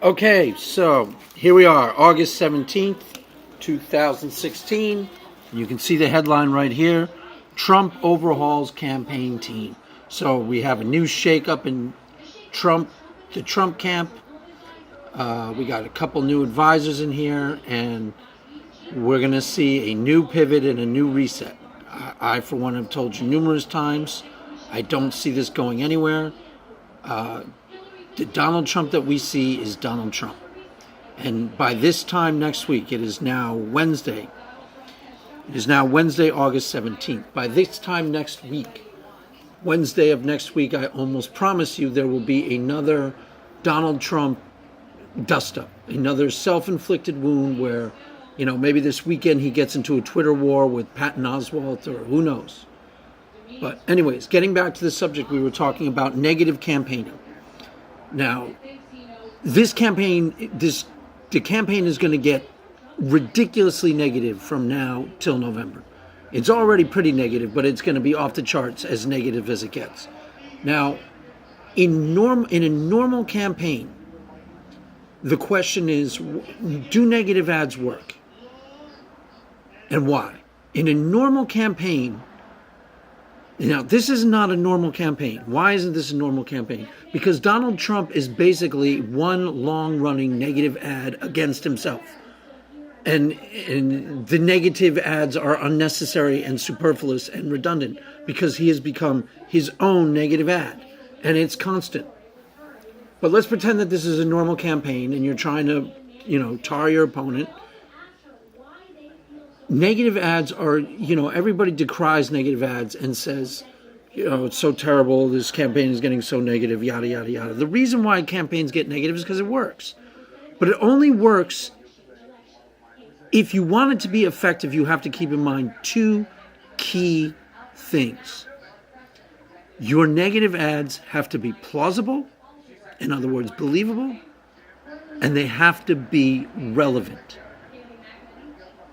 Okay, so here we are, August 17th, 2016. You can see the headline right here, Trump overhauls campaign team. So we have a new shakeup in the Trump camp. We got a couple new advisors in here, and we're going to see a new pivot and a new reset. I, for one, have told you numerous times, I don't see this going anywhere. The Donald Trump that we see is Donald Trump. And by this time next week, it is now Wednesday. It is now Wednesday, August 17th. By this time next week, Wednesday of next week, I almost promise you there will be another Donald Trump dust-up, another self-inflicted wound where, maybe this weekend he gets into a Twitter war with Patton Oswalt, or who knows. But anyways, getting back to the subject, we were talking about negative campaigning. Now, the campaign is going to get ridiculously negative from now till November. It's already pretty negative, but it's going to be off the charts as negative as it gets. Now, in a normal campaign, the question is, do negative ads work? And why? In a normal campaign, now, this is not a normal campaign. Why isn't this a normal campaign? Because Donald Trump is basically one long-running negative ad against himself. And the negative ads are unnecessary and superfluous and redundant because he has become his own negative ad. And it's constant. But let's pretend that this is a normal campaign and you're trying to, tar your opponent. Negative ads are, everybody decries negative ads and says, it's so terrible, this campaign is getting so negative, yada, yada, yada. The reason why campaigns get negative is because it works. But it only works if you want it to be effective. You have to keep in mind two key things. Your negative ads have to be plausible, in other words, believable, and they have to be relevant.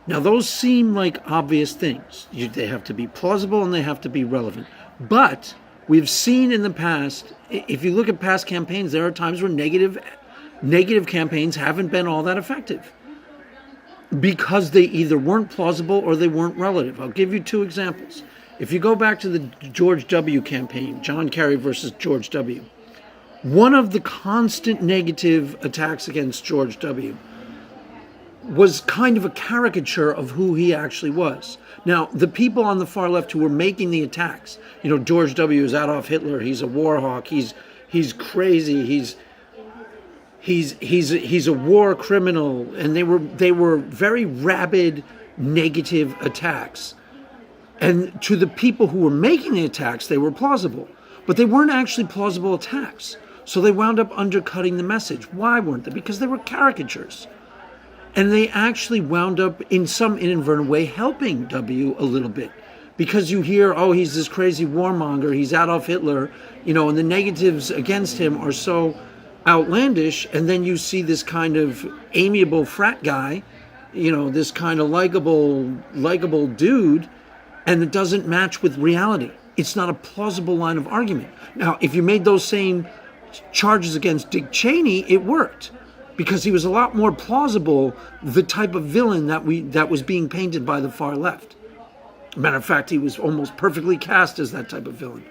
Now, those seem like obvious things. They have to be plausible and they have to be relevant. But we've seen in the past, if you look at past campaigns, there are times where negative campaigns haven't been all that effective because they either weren't plausible or they weren't relative. I'll give you two examples. If you go back to the George W. campaign, John Kerry versus George W., one of the constant negative attacks against George W. was kind of a caricature of who he actually was. Now, the people on the far left who were making the attacks, George W. is Adolf Hitler, he's a war hawk, he's crazy, he's a war criminal, and they were very rabid, negative attacks. And to the people who were making the attacks, they were plausible, but they weren't actually plausible attacks. So they wound up undercutting the message. Why weren't they? Because they were caricatures. And they actually wound up, in some inadvertent way, helping W a little bit. Because you hear, he's this crazy warmonger, he's Adolf Hitler, and the negatives against him are so outlandish. And then you see this kind of amiable frat guy, this kind of likable dude, and it doesn't match with reality. It's not a plausible line of argument. Now, if you made those same charges against Dick Cheney, it worked. Because he was a lot more plausible, the type of villain that was being painted by the far left. Matter of fact, he was almost perfectly cast as that type of villain.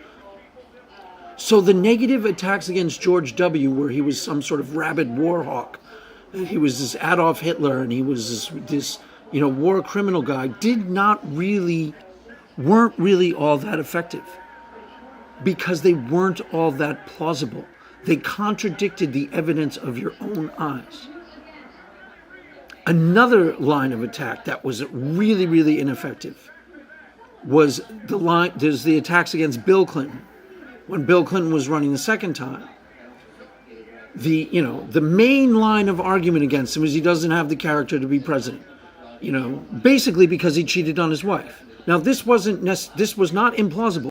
So the negative attacks against George W., where he was some sort of rabid war hawk, he was this Adolf Hitler, and he was this war criminal guy, weren't really all that effective. Because they weren't all that plausible. They contradicted the evidence of your own eyes. Another line of attack that was really, really ineffective was the attacks against Bill Clinton. When Bill Clinton was running the second time, the main line of argument against him is he doesn't have the character to be president. Basically because he cheated on his wife. Now, this was not implausible.